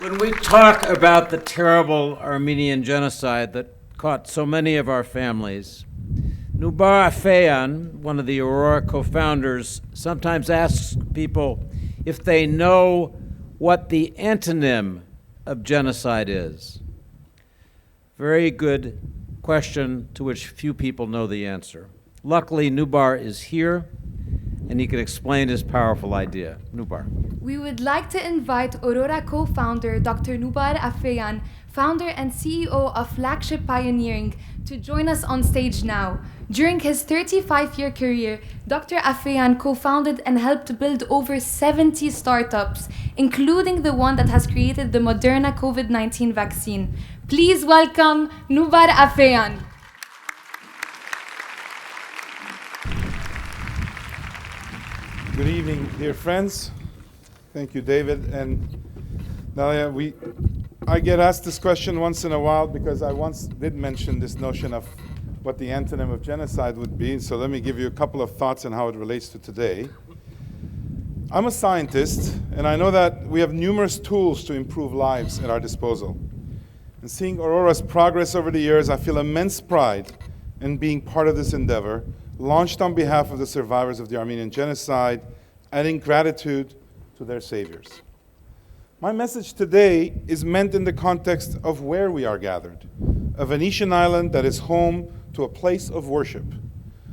When we talk about the terrible Armenian genocide that caught so many of our families, Nubar Afeyan, one of the Aurora co-founders, sometimes asks people if they know what the antonym of genocide is. Very good question to which few people know the answer. Luckily, Nubar is here, and he can explain his powerful idea. Nubar. We would like to invite Aurora co-founder Dr. Nubar Afeyan, founder and CEO of Flagship Pioneering, to join us on stage now. During his 35-year career, Dr. Afeyan co-founded and helped build over 70 startups, including the one that has created the Moderna COVID-19 vaccine. Please welcome Nubar Afeyan. Good evening, dear friends. Thank you, David. And Nalia, I get asked this question once in a while because I once did mention this notion of what the antonym of genocide would be. So let me give you a couple of thoughts on how it relates to today. I'm a scientist, and I know that we have numerous tools to improve lives at our disposal. And seeing Aurora's progress over the years, I feel immense pride in being part of this endeavor, launched on behalf of the survivors of the Armenian genocide, and in gratitude to their saviors. My message today is meant in the context of where we are gathered, a Venetian island that is home to a place of worship,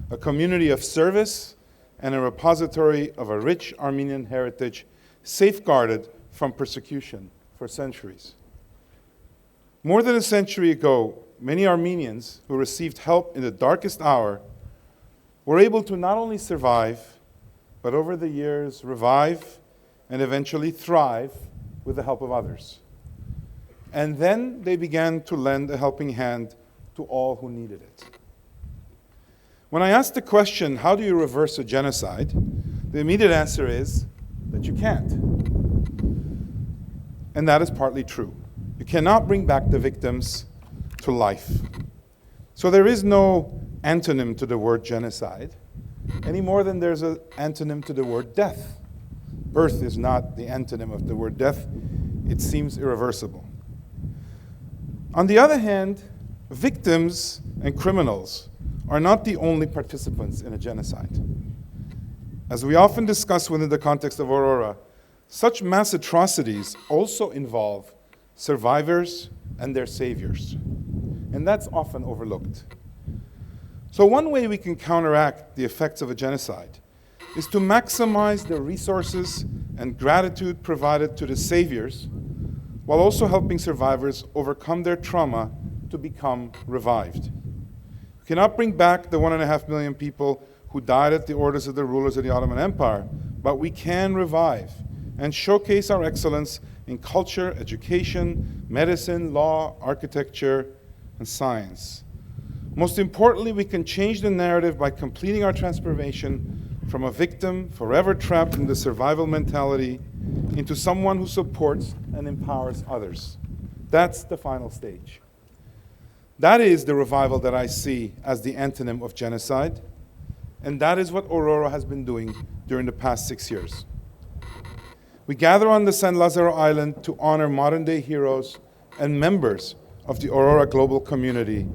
a community of service, and a repository of a rich Armenian heritage safeguarded from persecution for centuries. More than a century ago, many Armenians who received help in the darkest hour were able to not only survive, but over the years revive and eventually thrive with the help of others. And then they began to lend a helping hand to all who needed it. When I asked the question, how do you reverse a genocide? The immediate answer is that you can't. And that is partly true. You cannot bring back the victims to life. So there is no antonym to the word genocide, any more than there's an antonym to the word death. Birth is not the antonym of the word death. It seems irreversible. On the other hand, victims and criminals are not the only participants in a genocide. As we often discuss within the context of Aurora, such mass atrocities also involve survivors and their saviors. And that's often overlooked. So one way we can counteract the effects of a genocide is to maximize the resources and gratitude provided to the saviors, while also helping survivors overcome their trauma to become revived. We cannot bring back the 1.5 million people who died at the orders of the rulers of the Ottoman Empire, but we can revive and showcase our excellence in culture, education, medicine, law, architecture, and science. Most importantly, we can change the narrative by completing our transformation from a victim forever trapped in the survival mentality into someone who supports and empowers others. That's the final stage. That is the revival that I see as the antonym of genocide, and that is what Aurora has been doing during the past 6 years. We gather on the San Lazaro Island to honor modern-day heroes and members of the Aurora global community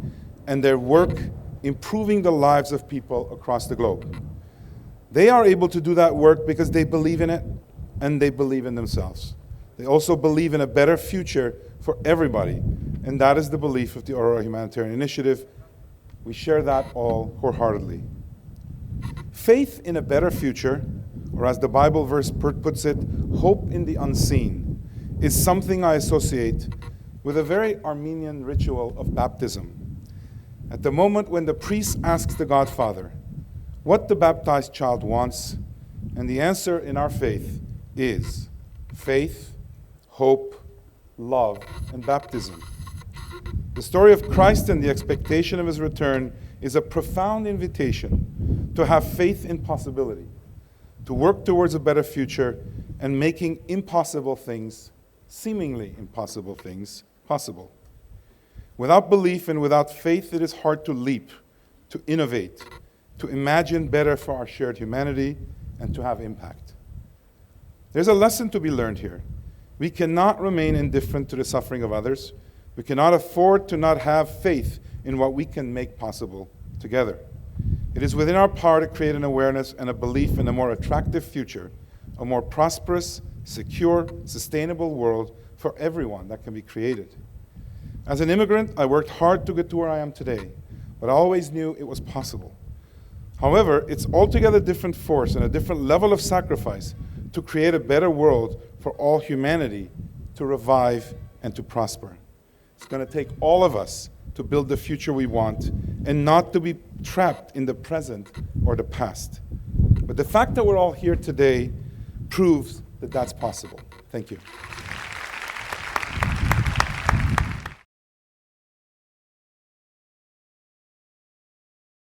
and their work improving the lives of people across the globe. They are able to do that work because they believe in it and they believe in themselves. They also believe in a better future for everybody, and that is the belief of the Aurora Humanitarian Initiative. We share that all wholeheartedly. Faith in a better future, or as the Bible verse puts it, hope in the unseen, is something I associate with a very Armenian ritual of baptism. At the moment when the priest asks the Godfather what the baptized child wants, and the answer in our faith is faith, hope, love, and baptism. The story of Christ and the expectation of his return is a profound invitation to have faith in possibility, to work towards a better future, and making impossible things, seemingly impossible things, possible. Without belief and without faith, it is hard to leap, to innovate, to imagine better for our shared humanity, and to have impact. There's a lesson to be learned here. We cannot remain indifferent to the suffering of others. We cannot afford to not have faith in what we can make possible together. It is within our power to create an awareness and a belief in a more attractive future, a more prosperous, secure, sustainable world for everyone that can be created. As an immigrant, I worked hard to get to where I am today, but I always knew it was possible. However, it's altogether different force and a different level of sacrifice to create a better world for all humanity to revive and to prosper. It's going to take all of us to build the future we want and not to be trapped in the present or the past. But the fact that we're all here today proves that that's possible. Thank you.